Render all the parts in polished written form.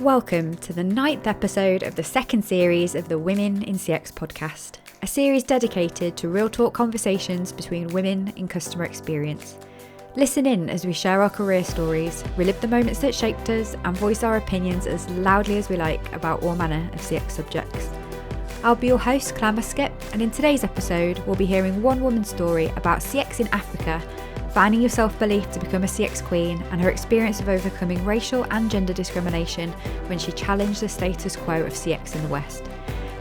Welcome to the 9th episode of the second series of the Women in CX podcast, a series dedicated to real talk conversations between women in customer experience. Listen in as we share our career stories, relive the moments that shaped us, and voice our opinions as loudly as we like about all manner of CX subjects. I'll be your host, Clare Muscutt, and in today's episode, we'll be hearing one woman's story about CX in Africa, finding your self-belief to become a CX queen, and her experience of overcoming racial and gender discrimination when she challenged the status quo of CX in the West.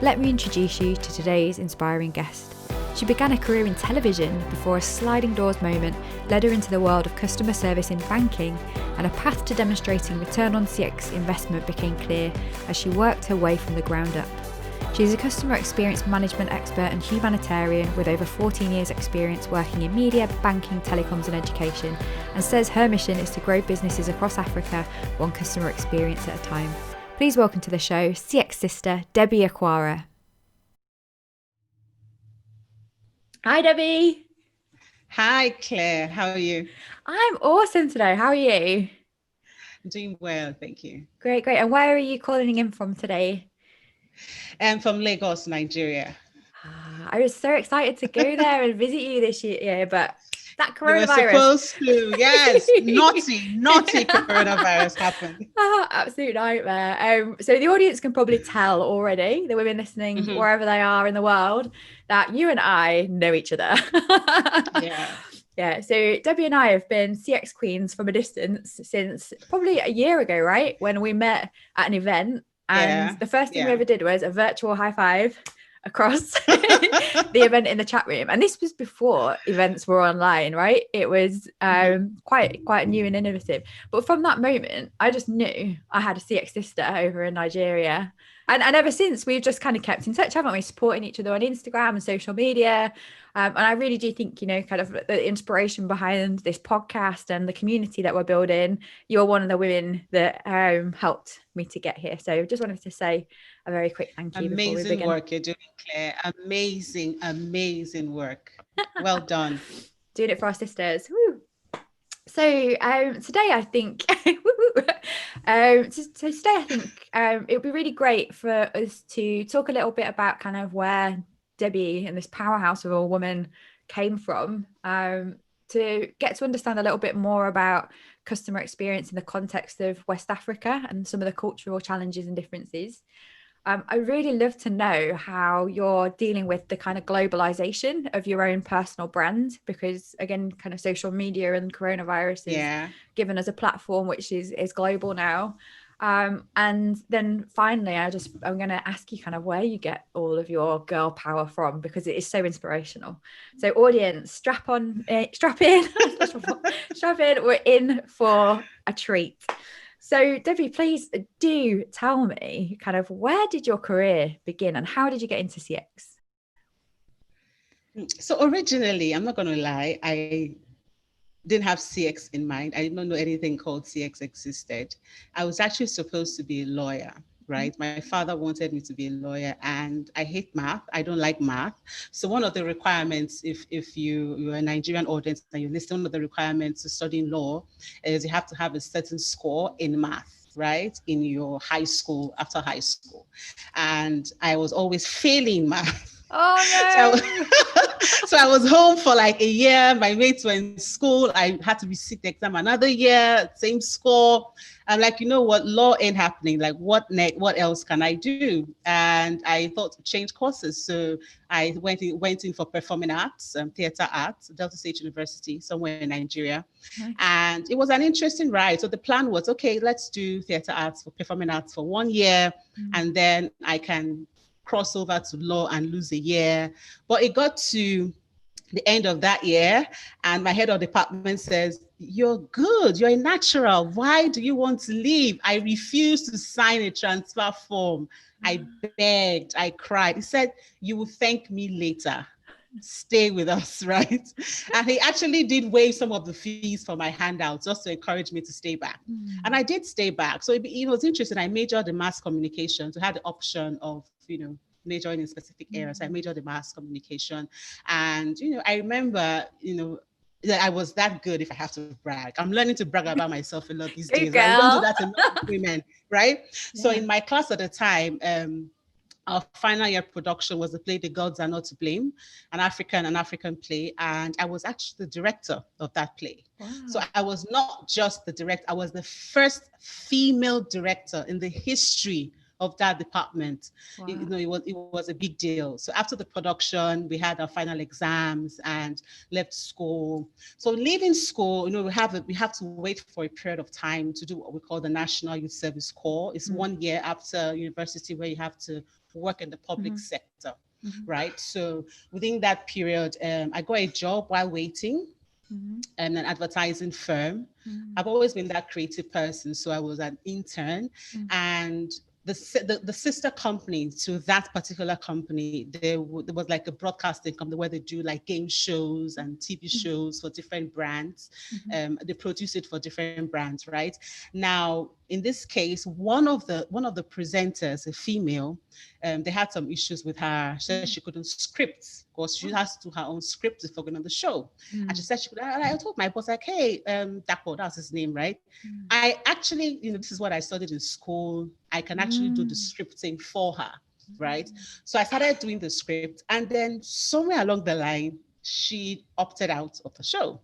Let me introduce you to today's inspiring guest. She began a career in television before a sliding doors moment led her into the world of customer service in banking, and a path to demonstrating return on CX investment became clear as she worked her way from the ground up. She is a customer experience management expert and humanitarian with over 14 years experience working in media, banking, telecoms and education, and says her mission is to grow businesses across Africa one customer experience at a time. Please welcome to the show CX sister Debbie Akwara. Hi Debbie. Hi Claire, how are you? I'm awesome today. How are you? I'm doing well, thank you. Great. And where are you calling in from today? I'm from Lagos, Nigeria. I was so excited to go there and visit you this year, but that coronavirus. You were supposed to, yes. naughty coronavirus happened. Absolute nightmare. So the audience can probably tell already, the women listening wherever they are in the world, that you and I know each other. Yeah, so Debbie and I have been CX queens from a distance since probably a year ago, right? When we met at an event. And the first thing we ever did was a virtual high five across the event in the chat room. And this was before events were online, right? It was quite new and innovative. But from that moment, I just knew I had a CX sister over in Nigeria. And ever since, we've just kind of kept in touch, haven't we? Supporting each other on Instagram and social media. And I really do think, kind of the inspiration behind this podcast and the community that we're building, you're one of the women that helped me to get here. So just wanted to say a very quick thank you. Amazing work you're doing, Claire. Amazing work. Well done. Doing it for our sisters. Woo. So today I think it would be really great for us to talk a little bit about kind of where Debbie and this powerhouse of a woman came from, to get to understand a little bit more about customer experience in the context of West Africa and some of the cultural challenges and differences. I really love to know how you're dealing with the kind of globalization of your own personal brand, because again, kind of social media and coronavirus has given us a platform which is global now. And then finally, I'm going to ask you kind of where you get all of your girl power from, because it is so inspirational. So audience, strap in, we're in for a treat. So Debbie, please do tell me kind of where did your career begin and how did you get into CX? So originally, I'm not going to lie, I didn't have CX in mind. I did not know anything called CX existed. I was actually supposed to be a lawyer, right? My father wanted me to be a lawyer, and I hate math. I don't like math. So one of the requirements, if you're a Nigerian audience and you listen, one of the requirements to study law is you have to have a certain score in math, right? In your high school, after high school. And I was always failing math. Oh no. So I was home for like a year. My mates were in school. I had to resit the exam another year, same score. I'm like, you know what, law ain't happening. Like what else can I do? And I thought to change courses. So I went in for performing arts, theater arts, Delta State University, somewhere in Nigeria. Nice. And it was an interesting ride. So the plan was, okay, let's do theater arts for performing arts for 1 year. And then I can cross over to law and lose a year. But it got to the end of that year and my head of department says, you're good, you're a natural. Why do you want to leave? I refused to sign a transfer form. I begged, I cried. He said, you will thank me later. Stay with us, right? And he actually did waive some of the fees for my handouts just to encourage me to stay back. And I did stay back. So it was interesting. I majored in mass communication, so I had the option of, majoring in specific areas. I majored in mass communication. And, I remember, I was that good, if I have to brag. I'm learning to brag about myself a lot these Go days. Right? We don't do girl. that enough with women, right? So Yeah. in my class at the time, our final year production was the play The Gods Are Not to Blame, an African play. And I was actually the director of that play. Wow. So I was not just the director, I was the first female director in the history of that department. Wow. It was a big deal. So after the production, we had our final exams and left school. So leaving school, we have to wait for a period of time to do what we call the National Youth Service Corps. It's 1 year after university where you have to work in the public sector, right? So within that period, I got a job while waiting in an advertising firm. I've always been that creative person, so I was an intern, and the sister company to that particular company, there was like a broadcasting company where they do like game shows and TV shows for different brands. They produce it for different brands, right? Now, in this case, one of the presenters, a female, they had some issues with her. She said she couldn't script because she has to do her own script before going on the show. And she said she could. I told my boss, like, hey, Dapo, that's his name, right? I actually, this is what I studied in school. I can actually do the scripting for her, right? So I started doing the script, and then somewhere along the line, she opted out of the show.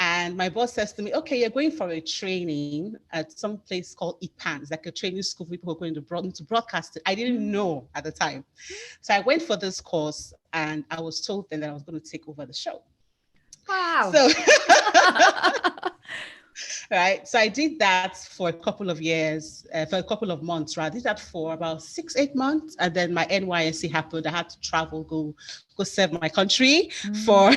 And my boss says to me, okay, you're going for a training at some place called IPAN. It's like a training school for people who are going into broadcasting. I didn't know at the time. So I went for this course, and I was told then that I was going to take over the show. Wow. So, right. So I did that for a couple of years, for a couple of months, right? I did that for about 6-8 months. And then my NYSC happened. I had to travel, go serve my country for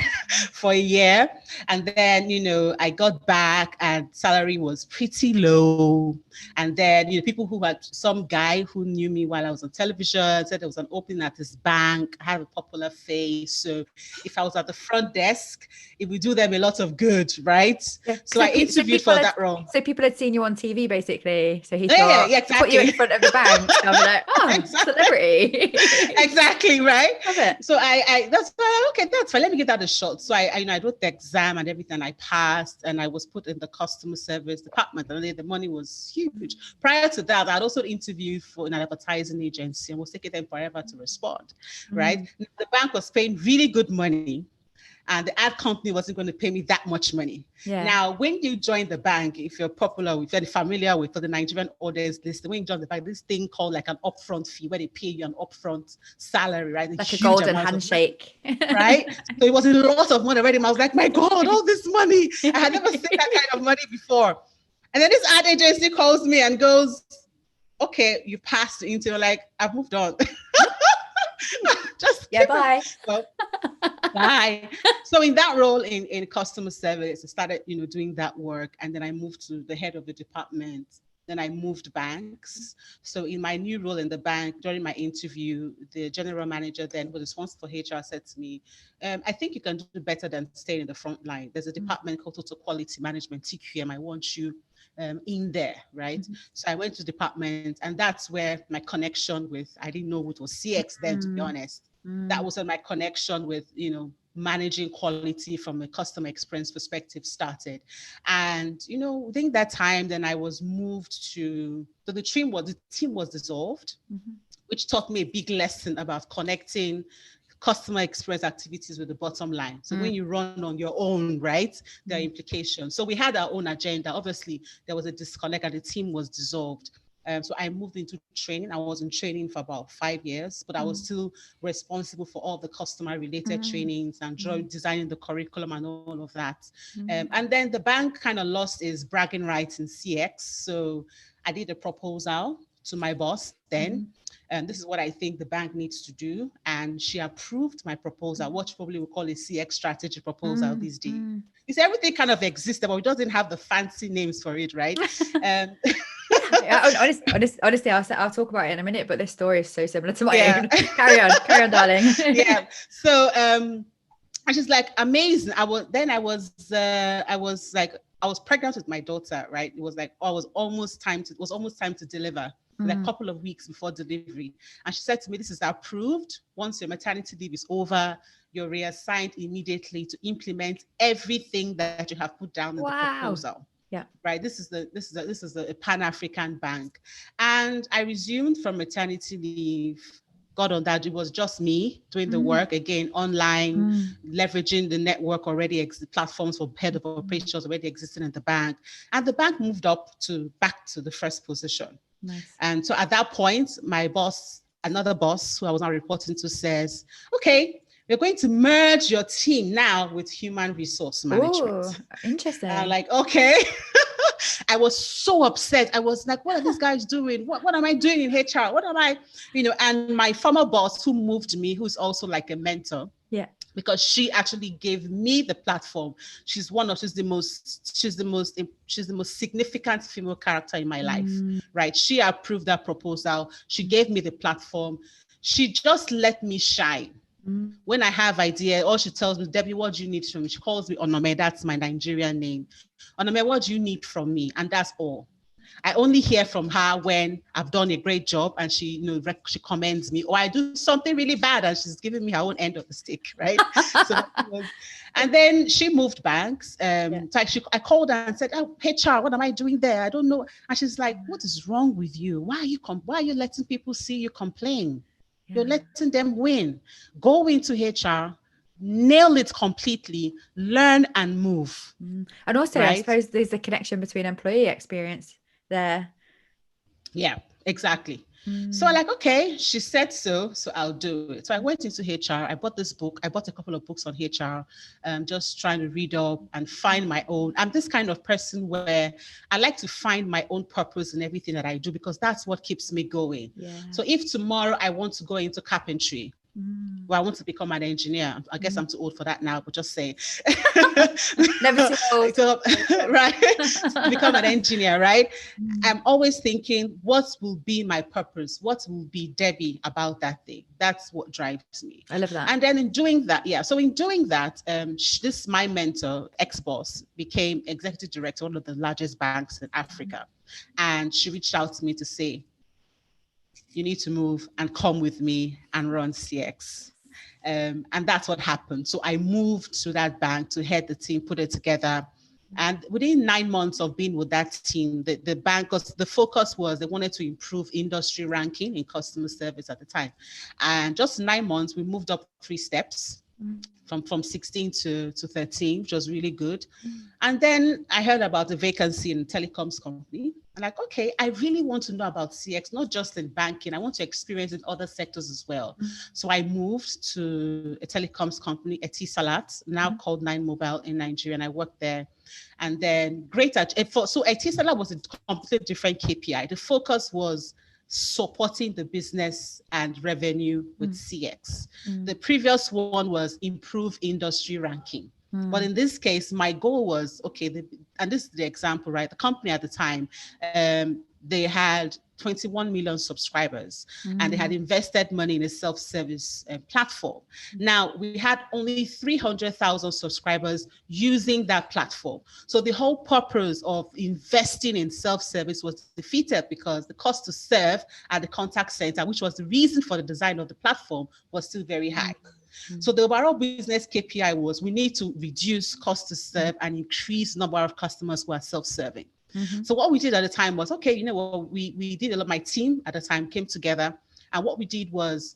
a year. And then, I got back and salary was pretty low. And then, people who had some guy who knew me while I was on television said there was an opening at this bank. I had a popular face. So if I was at the front desk, it would do them a lot of good, right? Yeah. So I interviewed for that role. So people had seen you on TV, basically. So he thought, exactly. Put you in front of the bank. I'll be like, oh, exactly. Celebrity. Exactly, right? Love it. So that's okay, that's fine. Let me give that a shot. So I wrote the exam and everything. I passed, and I was put in the customer service department, and the money was huge. Prior to that, I'd also interviewed for an advertising agency and was taking them forever to respond, right? The bank was paying really good money, and the ad company wasn't going to pay me that much money. Yeah. Now, when you join the bank, if you're popular, if you're familiar with, for the Nigerian audience list, when you join the bank, this thing called like an upfront fee, where they pay you an upfront salary, right? Like a golden handshake. Right? So it was a lot of money already. I was like, my God, all this money. I had never seen that kind of money before. And then this ad agency calls me and goes, okay, you passed the interview. Like, I've moved on. Just bye. So, bye. So in that role in customer service, I started, doing that work. And then I moved to the head of the department. Then I moved banks. So in my new role in the bank, during my interview, the general manager then, who was responsible for HR, said to me, I think you can do better than staying in the front line. There's a department called Total Quality Management, TQM. I want you in there, right? So I went to the department, and that's where my connection with, I didn't know what was CX then, to be honest. That was my connection with, managing quality from a customer experience perspective started. And, within that time, then I was moved to, so the team was dissolved, which taught me a big lesson about connecting customer experience activities with the bottom line. So when you run on your own, right, there are implications. So we had our own agenda. Obviously, there was a disconnect and the team was dissolved. So I moved into training. I was in training for about 5 years, but I was still responsible for all the customer related trainings and designing the curriculum and all of that. And then the bank kind of lost its bragging rights in CX. So I did a proposal to my boss then. And this is what I think the bank needs to do. And she approved my proposal, what you probably would call a CX strategy proposal these days. It's everything kind of existed, but we doesn't have the fancy names for it, right? Honestly, I'll talk about it in a minute, but this story is so similar to my own. Carry on, darling. So I was like amazing. I was like I was pregnant with my daughter, right? It was like, oh, it was almost time to deliver, like a couple of weeks before delivery. And she said to me, this is approved. Once your maternity leave is over, you're reassigned immediately to implement everything that you have put down in the proposal. Yeah. Right. This is a Pan-African bank. And I resumed from maternity leave. Got on that. It was just me doing the work again, online, leveraging the network already, platforms for head of operations already existing in the bank. And the bank moved back to the first position. Nice. And so at that point, my boss, another boss who I was now reporting to, says, okay, we're going to merge your team now with human resource management. Ooh, interesting. And I'm like, okay. I was so upset. I was like, what are these guys doing? What am I doing in HR? What am I, and my former boss who moved me, who's also like a mentor. Yeah. Because she actually gave me the platform. She's the most significant female character in my life, right? She approved that proposal. She gave me the platform. She just let me shine. When I have idea, all she tells me, Debbie, what do you need from me? She calls me Onome, that's my Nigerian name. Onome, what do you need from me? And that's all. I only hear from her when I've done a great job and she, she commends me, or I do something really bad and she's giving me her own end of the stick, right? And then she moved banks. So I called her and said, oh, HR, what am I doing there? I don't know. And she's like, what is wrong with you? Why are you letting people see you complain? You're letting them win. Go into HR, nail it completely, learn and move. And also, right? I suppose there's a connection between employee experience there. Yeah, exactly. So I'm like, okay, she said so I'll do it. So I went into HR. I bought this book. I bought a couple of books on HR, just trying to read up and find my own. I'm this kind of person where I like to find my own purpose in everything that I do, because that's what keeps me going. Yeah. So if tomorrow I want to go into carpentry, well, I want to become an engineer. I guess I'm too old for that now, but just say. Never too old. Right? Become an engineer, right? I'm always thinking, what will be my purpose? What will be Debbie about that thing? That's what drives me. I love that. And then in doing that, my mentor, ex-boss, became executive director of one of the largest banks in Africa. And she reached out to me to say, you need to move and come with me and run CX. And that's what happened. So I moved to that bank to head the team, put it together. And within 9 months of being with that team, the bank, the focus was they wanted to improve industry ranking in customer service at the time. And just 9 months, we moved up 3 steps. From 16 to 13, which was really good. And then I heard about the vacancy in a telecoms company. I'm like, okay, I really want to know about CX, not just in banking. I want to experience in other sectors as well. So I moved to a telecoms company, Etisalat, now called 9Mobile in Nigeria, and I worked there. And then so Etisalat was a completely different KPI. The focus was supporting the business and revenue with CX. The previous one was improve industry ranking. But in this case, my goal was, okay, and this is the example, right? The company at the time, they had 21 million subscribers and they had invested money in a self-service platform. Now, we had only 300,000 subscribers using that platform. So the whole purpose of investing in self-service was defeated because the cost to serve at the contact center, which was the reason for the design of the platform, was still very high. So the overall business KPI was we need to reduce cost to serve and increase number of customers who are self-serving. So what we did at the time was, okay, you know what, we did a lot, my team at the time came together, and what we did was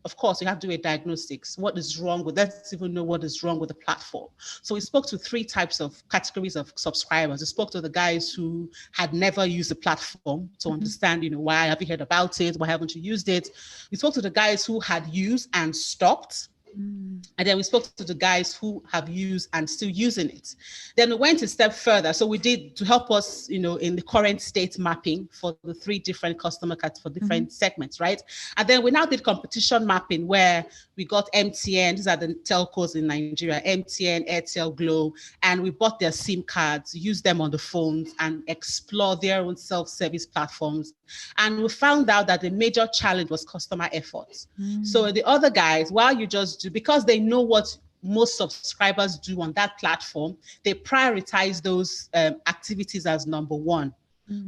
of course, we have to do a diagnostics. What is wrong with, let's even know what is wrong with the platform. So we spoke to 3 types of categories of subscribers. We spoke to the guys who had never used the platform to understand, why have you heard about it? Why haven't you used it? We spoke to the guys who had used and stopped. And then we spoke to the guys who have used and still using it. Then we went a step further. So we did, to help us, in the current state mapping for the 3 different customer cuts for different segments, right? And then we now did competition mapping where we got MTN, these are the telcos in Nigeria, MTN, Airtel, Glo, and we bought their SIM cards, used them on the phones and explore their own self-service platforms. And we found out that the major challenge was customer effort. So the other guys, while you just do, because they know what most subscribers do on that platform, they prioritize those activities as number one.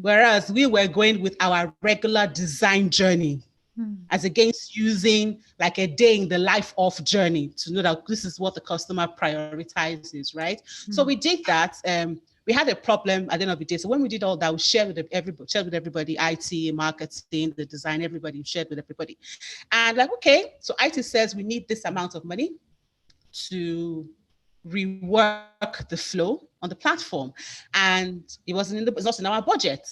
Whereas we were going with our regular design journey as against using like a day in the life of journey to know that this is what the customer prioritizes, right? So we did that. We had a problem at the end of the day. So when we did all that, we shared with everybody, IT, marketing, the design, everybody shared with everybody. And like, okay, so IT says we need this amount of money to rework the flow on the platform. And it's not in our budget.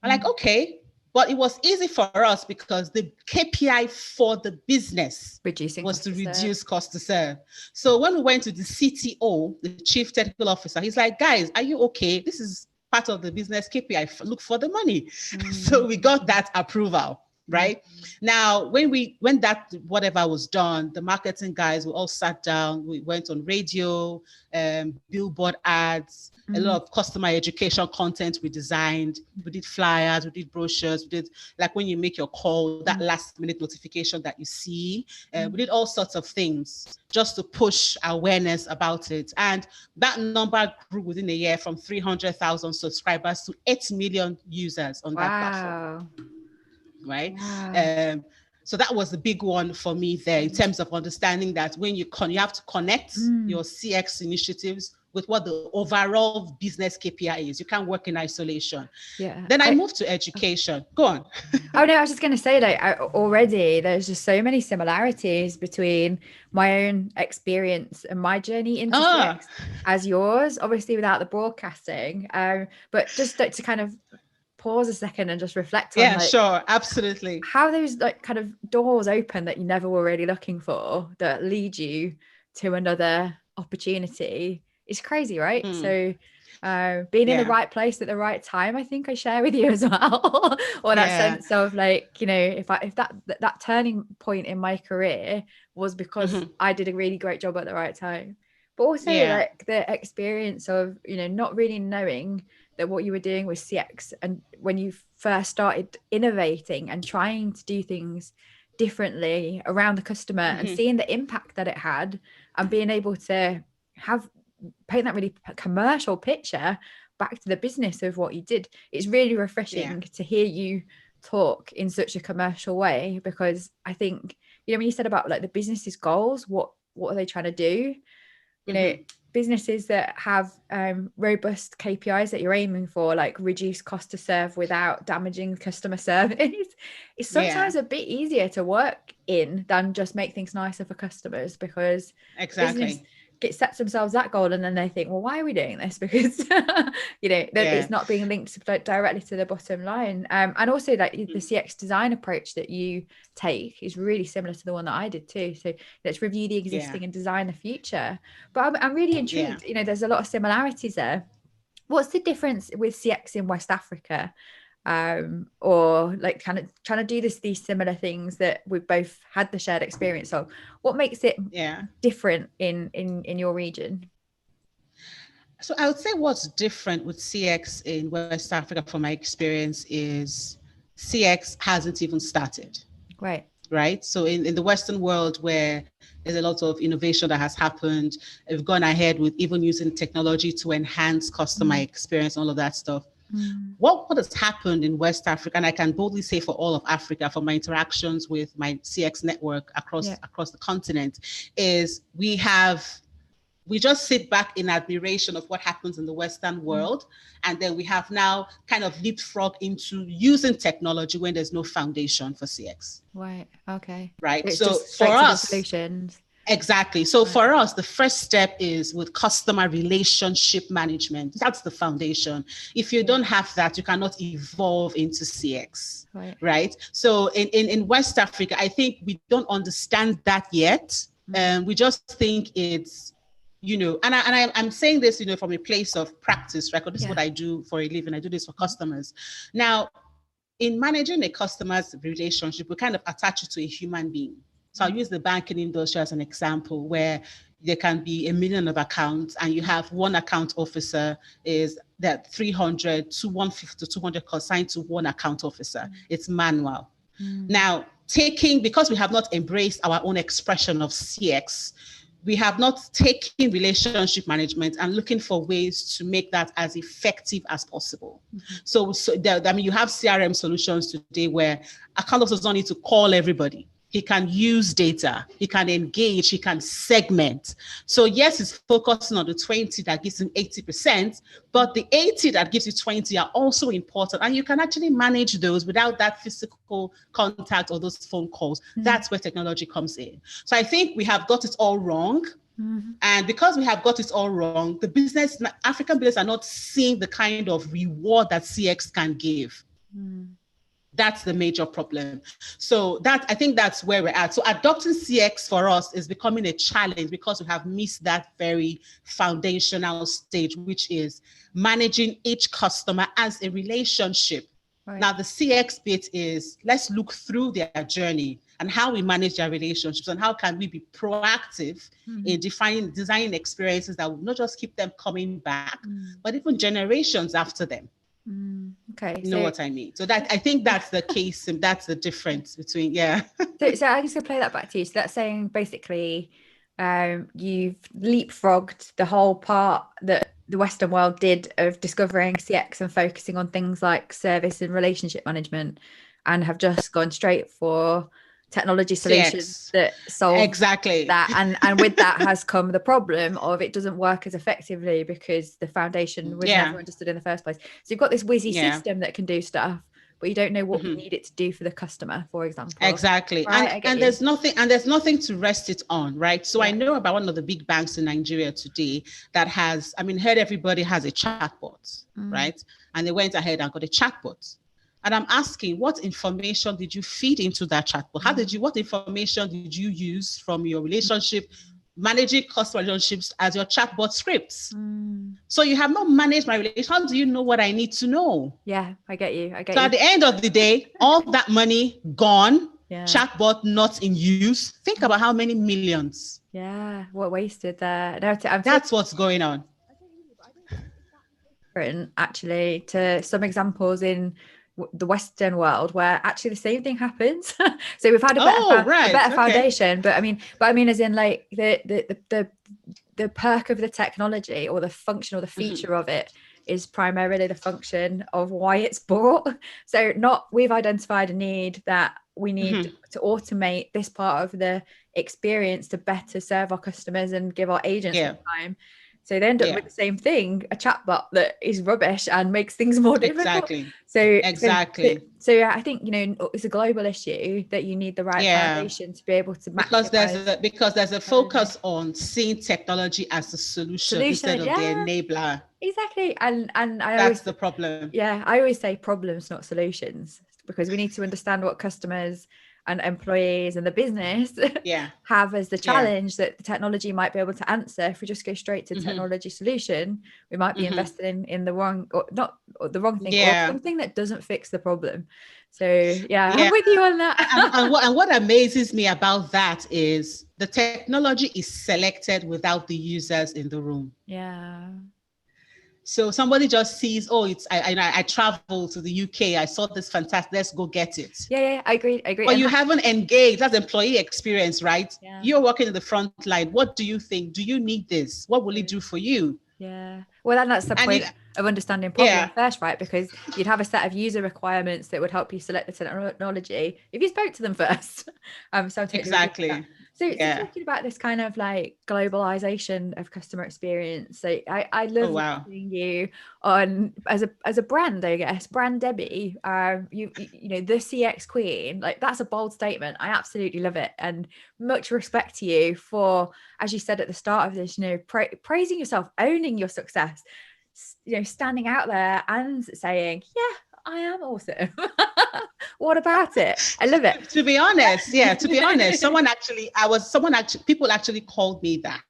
I'm like, okay, but it was easy for us because the KPI for the business was to reduce cost to serve. So when we went to the CTO, the Chief Technical Officer, he's like, guys, are you okay? This is part of the business KPI. Look for the money. So we got that approval. Right now, when that whatever was done, the marketing guys we all sat down. We went on radio, billboard ads, a lot of customer education content we designed. We did flyers, we did brochures, we did like when you make your call, that last minute notification that you see. We did all sorts of things just to push awareness about it. And that number grew within a year from 300,000 subscribers to 8 million users on that platform. Right. Wow. So that was the big one for me there in terms of understanding that when you have to connect your CX initiatives with what the overall business KPI is. You can't work in isolation. Yeah. Then I moved to education. Go on. Oh no, I was just going to say, like, already there's just so many similarities between my own experience and my journey into CX as yours, obviously without the broadcasting. But just to kind of pause a second and just reflect on sure, absolutely, how those like kind of doors open that you never were really looking for that lead you to another opportunity is crazy, right? So being in the right place at the right time, I think I share with you as well. Or that sense of like, you know, if that turning point in my career was because I did a really great job at the right time. But also like the experience of, you know, not really knowing that what you were doing was CX, and when you first started innovating and trying to do things differently around the customer and seeing the impact that it had and being able to paint that really commercial picture back to the business of what you did. It's really refreshing to hear you talk in such a commercial way, because I think, you know, when you said about like the business's goals, what are they trying to do? You know, businesses that have robust KPIs that you're aiming for, like reduce cost to serve without damaging customer service, it's sometimes a bit easier to work in than just make things nicer for customers, because business sets themselves that goal and then they think, well, why are we doing this? Because you know, it's not being linked directly to the bottom line. And also like the CX design approach that you take is really similar to the one that I did too. So let's review the existing and design the future. But I'm really intrigued. You know, there's a lot of similarities there. What's the difference with CX in West Africa? Or like kind of trying to do these similar things that we've both had the shared experience of? What makes it different in your region? So I would say what's different with CX in West Africa from my experience is CX hasn't even started. Right. So in the Western world, where there's a lot of innovation that has happened, we've gone ahead with even using technology to enhance customer experience, all of that stuff. What has happened in West Africa, and I can boldly say for all of Africa, from my interactions with my CX network across the continent, is we just sit back in admiration of what happens in the Western world. And then we have now kind of leapfrog into using technology when there's no foundation for CX. Right. Okay. Right. It's so just for us, solutions. Exactly. So for us, the first step is with customer relationship management. That's the foundation. If you don't have that, you cannot evolve into CX. Right. So in West Africa, I think we don't understand that yet. We just think it's, you know, and I'm saying this, you know, from a place of practice, right? This is what I do for a living. I do this for customers. Now, in managing a customer's relationship, we kind of attach it to a human being. So I'll use the banking industry as an example, where there can be 1 million of accounts and you have one account officer is that 300 to 150 to 200 assigned to one account officer. It's manual. Now, because we have not embraced our own expression of CX, we have not taken relationship management and looking for ways to make that as effective as possible. So you have CRM solutions today where account officers don't need to call everybody. He can use data, he can engage, he can segment. So yes, it's focusing on the 20 that gives him 80%, but the 80 that gives you 20 are also important. And you can actually manage those without that physical contact or those phone calls. That's where technology comes in. So I think we have got it all wrong. And because we have got it all wrong, African business are not seeing the kind of reward that CX can give. That's the major problem. So I think that's where we're at. So adopting CX for us is becoming a challenge because we have missed that very foundational stage, which is managing each customer as a relationship. Right. Now, the CX bit is let's look through their journey and how we manage their relationships and how can we be proactive in designing experiences that will not just keep them coming back, but even generations after them. Okay. You know what I mean? So I think that's the case, and that's the difference between, So I'm just going to play that back to you. So that's saying basically you've leapfrogged the whole part that the Western world did of discovering CX and focusing on things like service and relationship management, and have just gone straight for technology solutions that solve exactly that. And with that has come the problem of it doesn't work as effectively because the foundation was never understood in the first place. So you've got this whizzy system that can do stuff, but you don't know what you need it to do for the customer, for example. Exactly. Right, and there's nothing to rest it on, right? So I know about one of the big banks in Nigeria today that has, heard everybody has a chatbot, right? And they went ahead and got a chatbot. And I'm asking, what information did you feed into that chatbot? What information did you use from your relationship, managing customer relationships as your chatbot scripts? So you have not managed my relationship. How do you know what I need to know? Yeah, I get you. So at the end of the day, all that money gone, chatbot not in use. Think about how many millions. Yeah, what wasted there. No, that's what's going on. Actually, to some examples in the Western world where actually the same thing happens. So we've had a better foundation, but I mean as in like the perk of the technology or the function or the feature of it is primarily the function of why it's bought. So we've identified a need that we need to automate this part of the experience to better serve our customers and give our agents more time. So they end up with the same thing, a chatbot that is rubbish and makes things more difficult. Exactly. So I think, it's a global issue that you need the right foundation to be able to maximize. Because there's a focus on seeing technology as a solution instead of the enabler. Exactly. And that's the problem. Yeah, I always say problems, not solutions, because we need to understand what customers and employees and the business have as the challenge that the technology might be able to answer. If we just go straight to technology solution, we might be investing in the wrong or the wrong thing or something that doesn't fix the problem. So I'm with you on that. and what amazes me about that is the technology is selected without the users in the room. So somebody just sees, I traveled to the UK, I saw this fantastic, let's go get it. Yeah, I agree. But you haven't engaged. That's employee experience, right? You're working in the front line. What do you think? Do you need this? What will it do for you? Yeah. Well, then that's the point of understanding problem first, right? Because you'd have a set of user requirements that would help you select the technology if you spoke to them first. Exactly. So talking about this kind of like globalization of customer experience. So I love seeing you on as a brand, I guess, brand Debbie. You know, the CX queen, like that's a bold statement. I absolutely love it, and much respect to you for, as you said at the start of this, praising yourself, owning your success, standing out there and saying, yeah, I am awesome. What about it? I love it. To be honest, people actually called me that.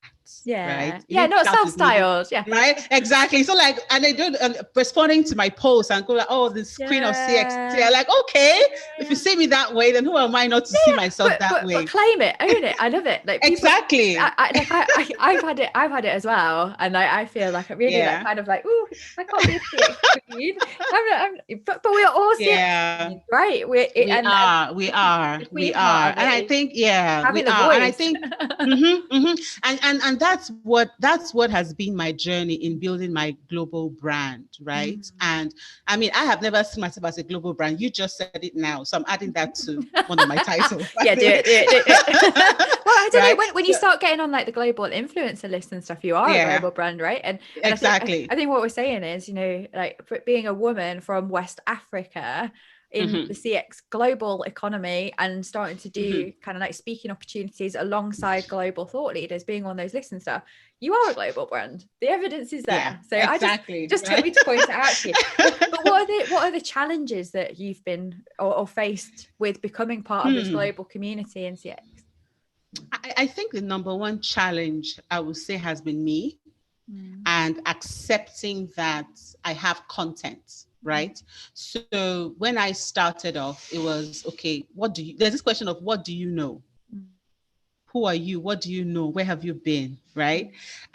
right? Yeah, not self-styled. Yeah. Right? Exactly. So like, and they do responding to my posts and go like, oh, this queen of CX. Yeah, like, okay, if you see me that way, then who am I not to see myself that way? But claim it, own it. I love it. Like people, exactly. I've had it as well, and I feel like I'm really like kind of like, ooh, I can't be a CX queen. But we're all CX queens, right? We are, and I think we are, voice. and I think, and that's what has been my journey in building my global brand, right? And I mean, I have never seen myself as a global brand. You just said it now, so I'm adding that to one of my titles. Yeah, do it. Well, I don't know, when you start getting on like the global influencer list and stuff, you are a global brand, right? And exactly. I think what we're saying is, like being a woman from West Africa in the CX global economy and starting to do kind of like speaking opportunities alongside global thought leaders, being on those lists and stuff, you are a global brand. The evidence is there. Yeah, so exactly, I just took me to point it out to you. But what are the challenges that you've been or faced with becoming part of this global community in CX? I think the number one challenge I would say has been me and accepting that I have content, right? So when I started off, it was, okay, there's this question of what do you know? Who are you? What do you know? Where have you been? Right?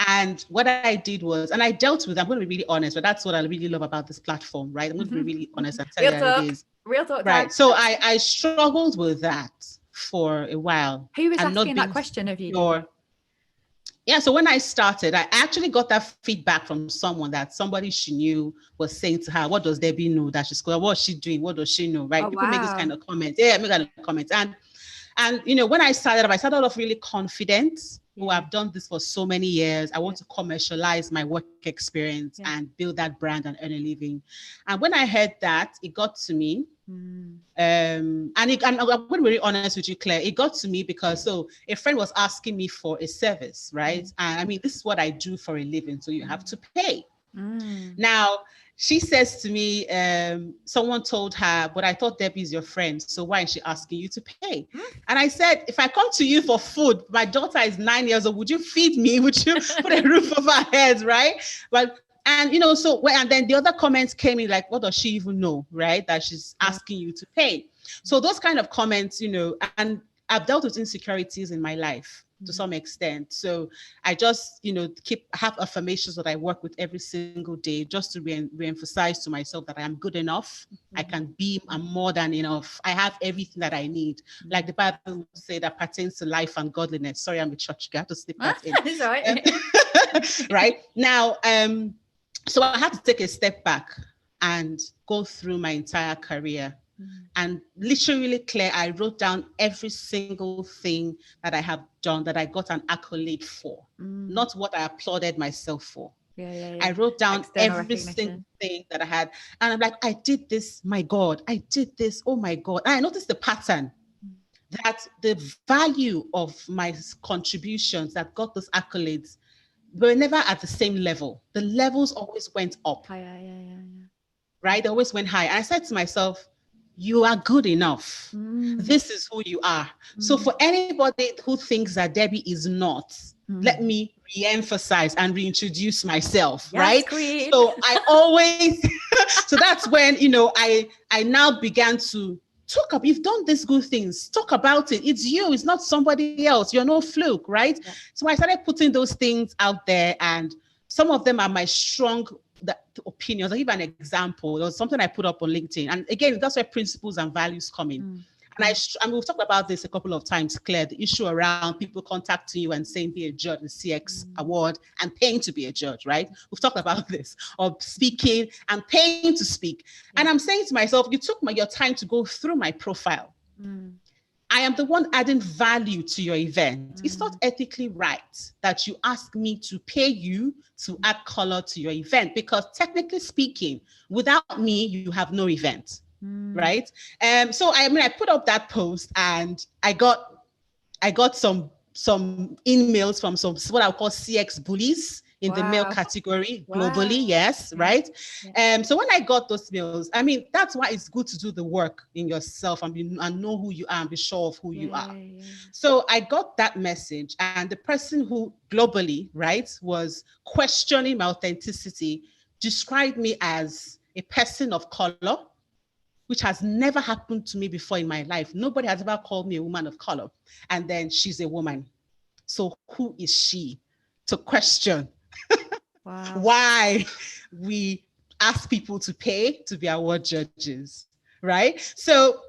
And what I did was, and I dealt with, I'm going to be really honest, but that's what I really love about this platform, right? I'm going to be really honest and tell you how it is. Real talk. Right. So I struggled with that for a while. Who was asking that question of you? Yeah, so when I started, I actually got that feedback from somebody she knew was saying to her, what does Debbie know that she's going? What's she doing? What does she know? Right? Oh, People make this kind of comment. Yeah, make kind of comments. And when I started off really confident. Oh, I've done this for so many years. I want to commercialize my work experience and build that brand and earn a living. And when I heard that, it got to me. And I'm going to be really honest with you, Claire. It got to me because a friend was asking me for a service, right? And I mean, this is what I do for a living, so you have to pay. Now, she says to me, someone told her, but I thought Debbie's your friend, so why is she asking you to pay? And I said, if I come to you for food, my daughter is 9 years old, would you feed me? Would you put a roof over our heads, right? And then the other comments came in like, what does she even know, right? That she's asking you to pay. So those kind of comments, and I've dealt with insecurities in my life to some extent. So I just, have affirmations that I work with every single day just to re-emphasize to myself that I am good enough. I can be, I'm more than enough. I have everything that I need. Like the Bible would say that pertains to life and godliness. Sorry, I'm a church guy. I have to slip that in. That's all right. Right now, so I had to take a step back and go through my entire career. And literally, Claire, I wrote down every single thing that I have done that I got an accolade for, not what I applauded myself for. I wrote down every single thing that I had. And I'm like, I did this, my God, I did this, oh my God. And I noticed the pattern that the value of my contributions that got those accolades were never at the same level. The levels always went up. Right? They always went high. And I said to myself, you are good enough. This is who you are. So for anybody who thinks that Debbie is not, let me re-emphasize and reintroduce myself, right? Queen. So I always, so that's when, I now began to talk about, you've done these good things, talk about it. It's you, it's not somebody else. You're no fluke, right? Yeah. So I started putting those things out there, and some of them are my strong opinions. I'll give an example. There was something I put up on LinkedIn. And again, that's where principles and values come in. And we've talked about this a couple of times, Claire, the issue around people contacting you and saying, be a judge, the CX award, and paying to be a judge, right? We've talked about this, of speaking and paying to speak. And I'm saying to myself, you took your time to go through my profile. I am the one adding value to your event. It's not ethically right that you ask me to pay you to add color to your event, because technically speaking, without me, you have no event, right? So I put up that post, and I got some emails from some what I call CX bullies. in the male category globally. Wow. Yes, Yeah. right. Yeah. So when I got those meals, I mean, that's why it's good to do the work in yourself and know who you are and be sure of who you are. Yeah. So I got that message, and the person who globally, right, was questioning my authenticity described me as a person of color, which has never happened to me before in my life. Nobody has ever called me a woman of color. And then she's a woman. So who is she to question Wow. why we ask people to pay to be award judges, right? So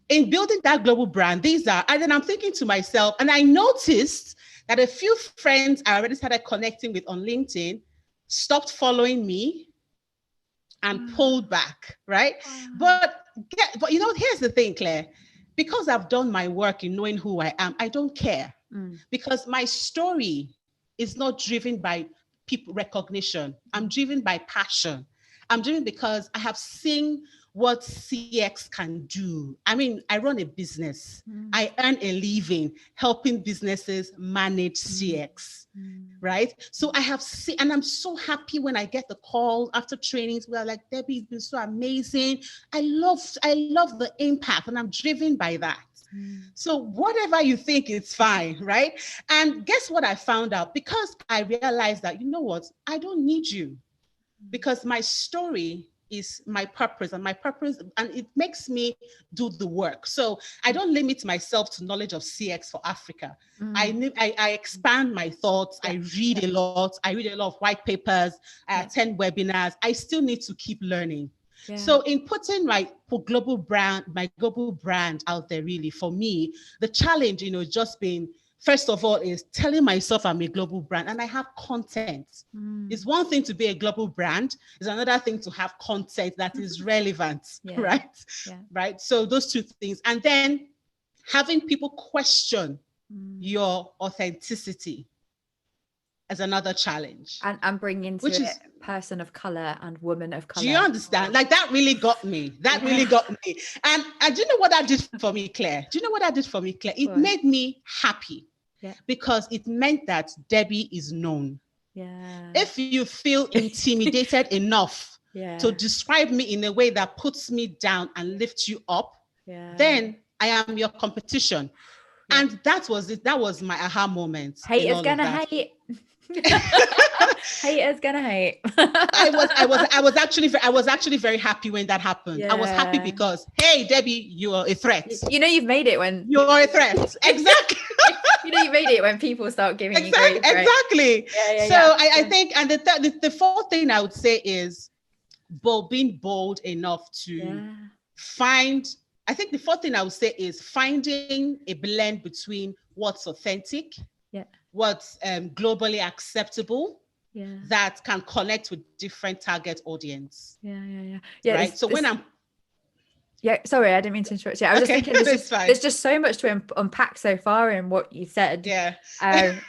in building that global brand, these are, and then I'm thinking to myself, and I noticed that a few friends I already started connecting with on LinkedIn stopped following me and pulled back, right? Wow. But here's the thing, Claire. Because I've done my work in knowing who I am, I don't care. Because my story is not driven by people recognition. I'm driven by passion. I'm driven because I have seen what CX can do. I mean, I run a business. I earn a living helping businesses manage CX, right? So I have seen, and I'm so happy when I get the call after trainings where like, Debbie, it's been so amazing. I love the impact, and I'm driven by that. So whatever you think, it's fine, right? And guess what I found out? Because I realized that, you know what, I don't need you, because my story is my purpose, and it makes me do the work. So I don't limit myself to knowledge of CX for Africa. I expand my thoughts. I read a lot. I read a lot of white papers. I attend webinars. I still need to keep learning. So in putting my global brand out there, really, for me, the challenge, just been, first of all, is telling myself I'm a global brand and I have content. It's one thing to be a global brand. It's another thing to have content that is relevant, right? Right. So those two things. And then having people question your authenticity as another challenge. And bring into it person of color and woman of color. Do you understand? Like, that really got me. Really got me. And do you know what that did for me, Claire? It made me happy. Because it meant that Debbie is known. If you feel intimidated enough to describe me in a way that puts me down and lifts you up, then I am your competition. And that was it. That was my aha moment. Haters gonna hate. Haters gonna hate. I was actually very happy when that happened. I was happy because, hey, Debbie, you are a threat. You've made it when you're a threat. Exactly. You made it when people start giving you grief, right? Exactly. I think, and the fourth thing I would say is being bold enough to find. I think the fourth thing I would say is finding a blend between what's authentic, what's globally acceptable, that can connect with different target audience. Right. So when I'm sorry, I didn't mean to interrupt you. I was just thinking there's just so much to unpack so far in what you said. And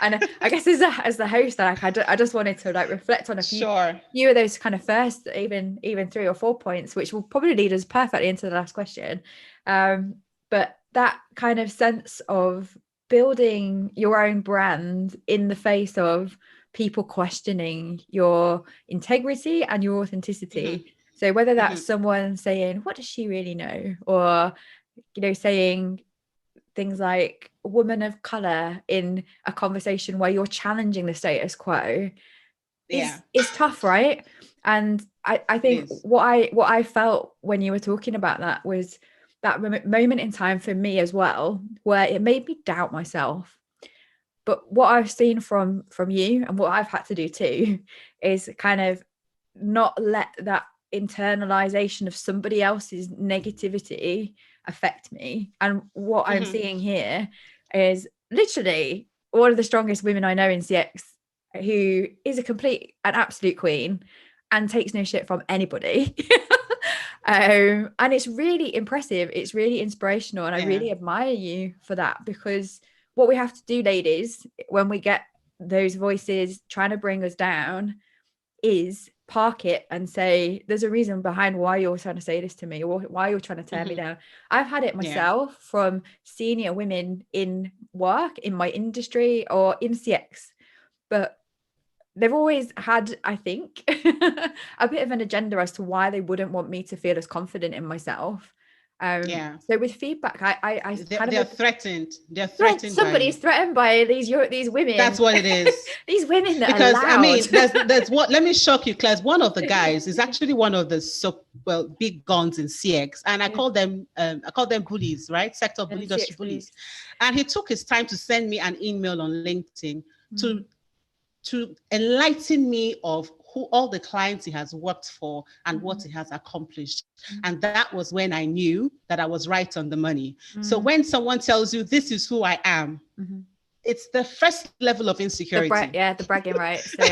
I guess as the host, like I just wanted to like reflect on a few of those kind of first, even 3 or 4 points, which will probably lead us perfectly into the last question. But that kind of sense of building your own brand in the face of people questioning your integrity and your authenticity. So whether that's someone saying, what does she really know? Or, saying things like woman of color in a conversation where you're challenging the status quo is tough, right? And I think what I felt when you were talking about that was that moment in time for me as well, where it made me doubt myself. But what I've seen from you and what I've had to do too is kind of not let that internalization of somebody else's negativity affect me. And what I'm seeing here is literally one of the strongest women I know in CX, who is an absolute queen and takes no shit from anybody. And it's really impressive. It's really inspirational. And I really admire you for that, because what we have to do, ladies, when we get those voices trying to bring us down, is park it and say, there's a reason behind why you're trying to say this to me, or why you're trying to tear me down. I've had it myself from senior women in work, in my industry, or in CX. But they've always had, I think, a bit of an agenda as to why they wouldn't want me to feel as confident in myself. So with feedback, I kind they're of threatened. They're threatened by somebody's you. threatened by these women. That's what it is. These women that Because are I loud. mean, there's what. Let me shock you, Claire. One of the guys is actually one of the big guns in CX, and I call them bullies, right? Sector bully, industry bullies. And he took his time to send me an email on LinkedIn to enlighten me of who all the clients he has worked for and what he has accomplished. And that was when I knew that I was right on the money. So when someone tells you this is who I am, it's the first level of insecurity. The bragging rights. So,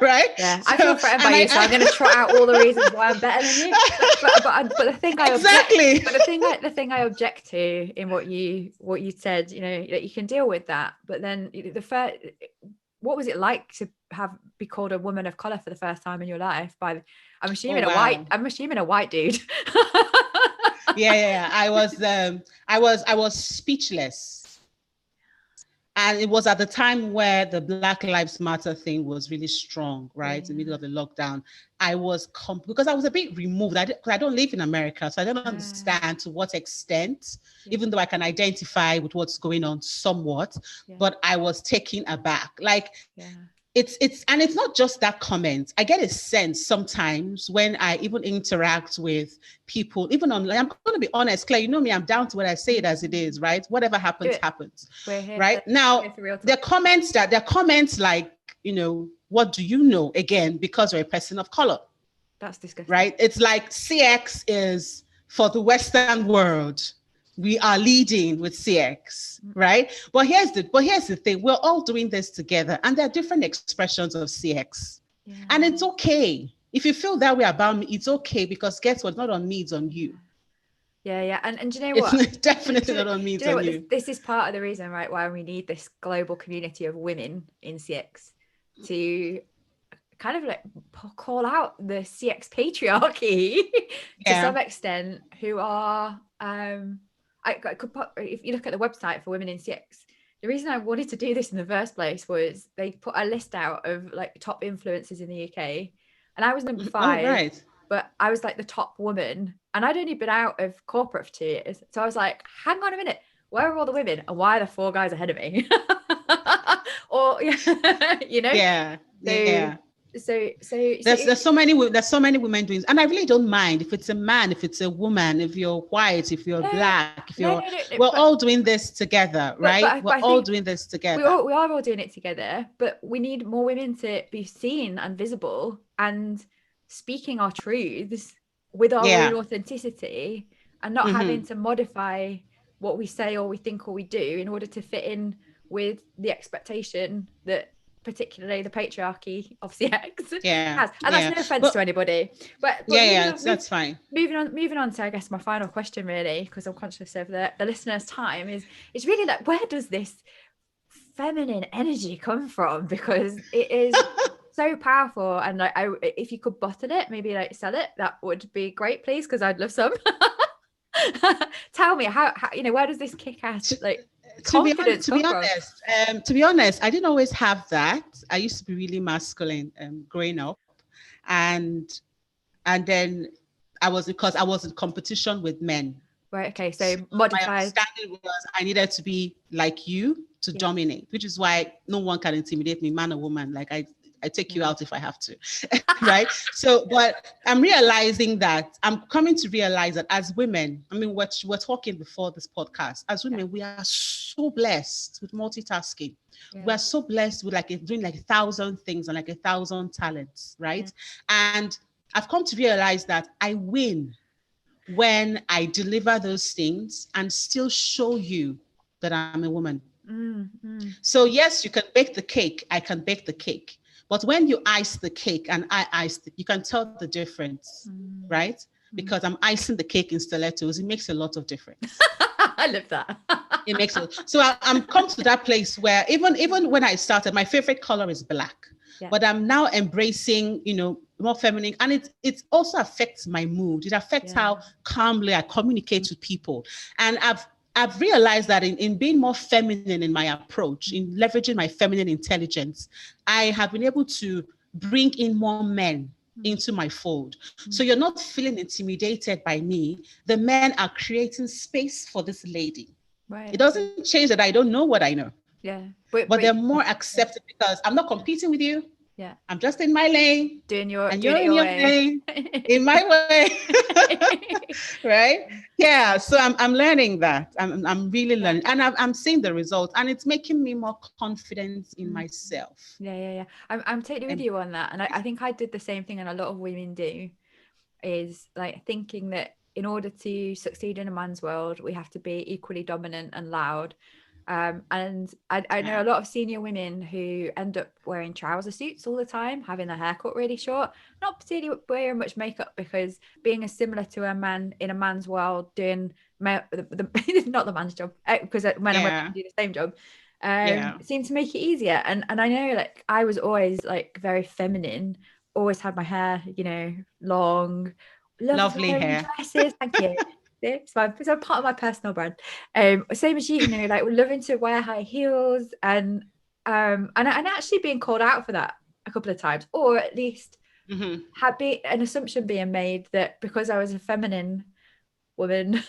right? Yeah, so, I feel threatened by you, so I'm going to trot out all the reasons why I'm better than you. But the thing I the thing I object to in what you said, that you can deal with that. But then what was it like to be called a woman of color for the first time in your life by, I'm assuming a white dude. Yeah. I was speechless. And it was at the time where the Black Lives Matter thing was really strong, right? In the middle of the lockdown. I was because I was a bit removed. I don't live in America, so I don't understand to what extent, even though I can identify with what's going on somewhat, but I was taken aback. It's not just that comment. I get a sense sometimes when I even interact with people, even online. I'm going to be honest, Claire, you know me, I'm down to what I say it as it is, right? Whatever happens, happens. Right? Now, there are comments like, what do you know? Again, because you're a person of color. That's disgusting. Right? It's like CX is for the Western world. We are leading with CX, right? But here's the thing. We're all doing this together, and there are different expressions of CX. And it's okay. If you feel that way about me, it's okay, because guess what? It's not on me, it's on you. Yeah. And do you know what? It's definitely not on me, it's on you. This is part of the reason, right, why we need this global community of women in CX to kind of like call out the CX patriarchy to some extent, who are I could put, if you look at the website for women in CX, the reason I wanted to do this in the first place was they put a list out of like top influencers in the UK, and I was number 5. Oh, right. But I was like the top woman, and I'd only been out of corporate for 2 years. So I was like, hang on a minute, where are all the women, and why are the 4 guys ahead of me? Or So there's so many women doing, and I really don't mind if it's a man, if it's a woman, if you're white, if you're black, if you're we're all doing this together, right? We're all doing this together. We are all doing it together, but we need more women to be seen and visible and speaking our truths with our own authenticity, and not having to modify what we say or we think or we do in order to fit in with the expectation that particularly the patriarchy of CX has. And that's no offense to anybody, but that's fine. Moving on to, I guess, my final question, really, because I'm conscious of the listeners' time, is really like, where does this feminine energy come from? Because it is so powerful, and like, if you could bottle it, maybe like sell it, that would be great, please, because I'd love some. Tell me how where does this kick-ass like confidence come from? To be honest, I didn't always have that. I used to be really masculine growing up, and then I was in competition with men. Right. Okay. So modified. My understanding was I needed to be like you to dominate, which is why no one can intimidate me, man or woman. Like I take you out if I have to, right? So, but I'm coming to realize that as women, I mean, we're talking before this podcast, as women, we are so blessed with multitasking. Yeah. We're so blessed with doing 1,000 things and 1,000 talents, right? Yeah. And I've come to realize that I win when I deliver those things and still show you that I'm a woman. So yes, you can bake the cake. I can bake the cake. But when you ice the cake and I ice it, you can tell the difference, right? Because I'm icing the cake in stilettos. It makes a lot of difference. I love that. It makes it. So I'm come to that place where even when I started, my favorite color is black. Yeah. But I'm now embracing, more feminine. And it also affects my mood. It affects how calmly I communicate with people. And I've realized that in being more feminine in my approach, in leveraging my feminine intelligence, I have been able to bring in more men into my fold. So you're not feeling intimidated by me. The men are creating space for this lady. Right. It doesn't change that I don't know what I know. Yeah. But they're more accepted because I'm not competing with you. Yeah. I'm just in my lane. Doing you're it in your way. lane, in my way. Right? Yeah. So I'm learning that. I'm really learning. And I'm seeing the results. And it's making me more confident in myself. Yeah. I'm totally with you on that. And I think I did the same thing, and a lot of women do, is like thinking that in order to succeed in a man's world, we have to be equally dominant and loud. And I know a lot of senior women who end up wearing trouser suits all the time, having their hair cut really short, not particularly wearing much makeup, because being as similar to a man in a man's world, doing not the man's job, because men and women do the same job, seemed to make it easier. And I know, like, I was always like very feminine, always had my hair, long, lovely hair, dresses. Thank you. It's part of my personal brand. Same as you, like, we're loving to wear high heels, and actually being called out for that a couple of times, or at least had an assumption being made that because I was a feminine woman,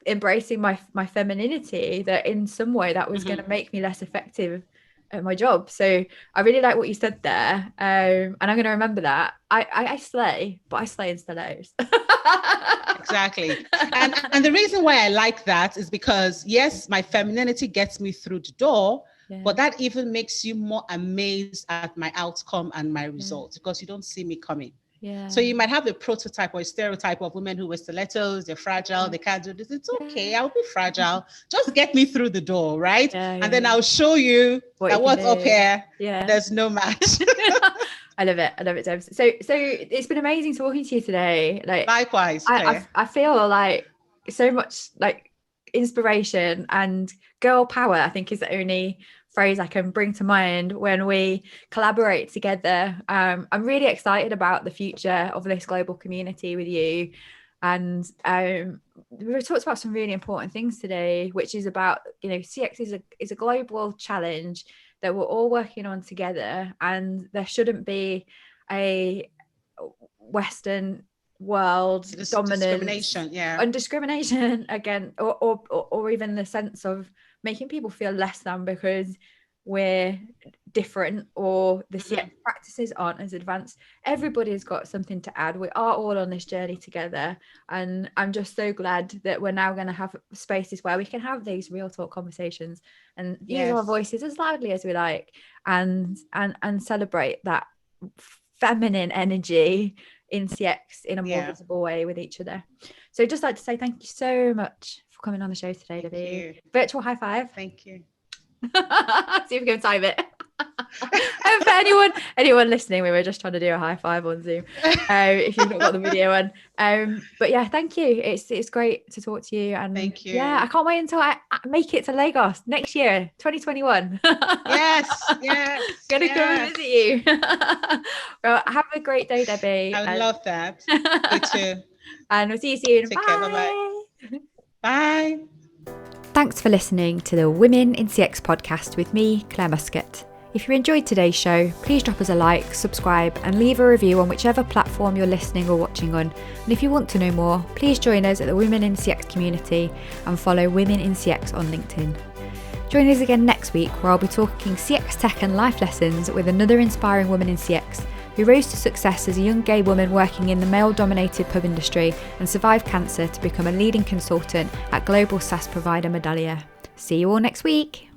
embracing my femininity, that in some way that was going to make me less effective at my job. So I really like what you said there, and I'm going to remember that. I slay, but I slay in stilettos. Exactly. And the reason why I like that is because, yes, my femininity gets me through the door, but that even makes you more amazed at my outcome and my results, because you don't see me coming. Yeah. So you might have a prototype or a stereotype of women who wear stilettos, they're fragile, they can't do this. It's okay, I'll be fragile. Just get me through the door, right? And then I'll show you that what's up here, there's no match. I love it, James. So it's been amazing talking to you today. Like, likewise, I feel like so much like inspiration and girl power, I think, is the only phrase I can bring to mind when we collaborate together. I'm really excited about the future of this global community with you. And we've talked about some really important things today, which is about, CX is a global challenge that we're all working on together, and there shouldn't be a Western world dominance and discrimination again, or even the sense of making people feel less than because we're different or the CX practices aren't as advanced. Everybody's got something to add. We are all on this journey together, and I'm just so glad that we're now going to have spaces where we can have these real talk conversations and use our voices as loudly as we like, and celebrate that feminine energy in CX in a more visible way with each other. So just like to say thank you so much for coming on the show today, Debbie. Virtual high five. Thank you. See if we can time it. And for anyone listening, we were just trying to do a high five on Zoom, if you've not got the video on. But yeah, thank you. It's great to talk to you, and thank you. Yeah, I can't wait until I make it to Lagos next year, 2021. Yes. Gonna come and visit you. Well, have a great day, Debbie. I would love that. You too. And we'll see you soon. Take care. Bye-bye. Bye. Thanks for listening to the Women in CX podcast with me, Clare Muscutt. If you enjoyed today's show, please drop us a like, subscribe, and leave a review on whichever platform you're listening or watching on. And if you want to know more, please join us at the Women in CX community and follow Women in CX on LinkedIn. Join us again next week, where I'll be talking CX tech and life lessons with another inspiring woman in CX who rose to success as a young gay woman working in the male-dominated pub industry and survived cancer to become a leading consultant at global SaaS provider Medallia. See you all next week.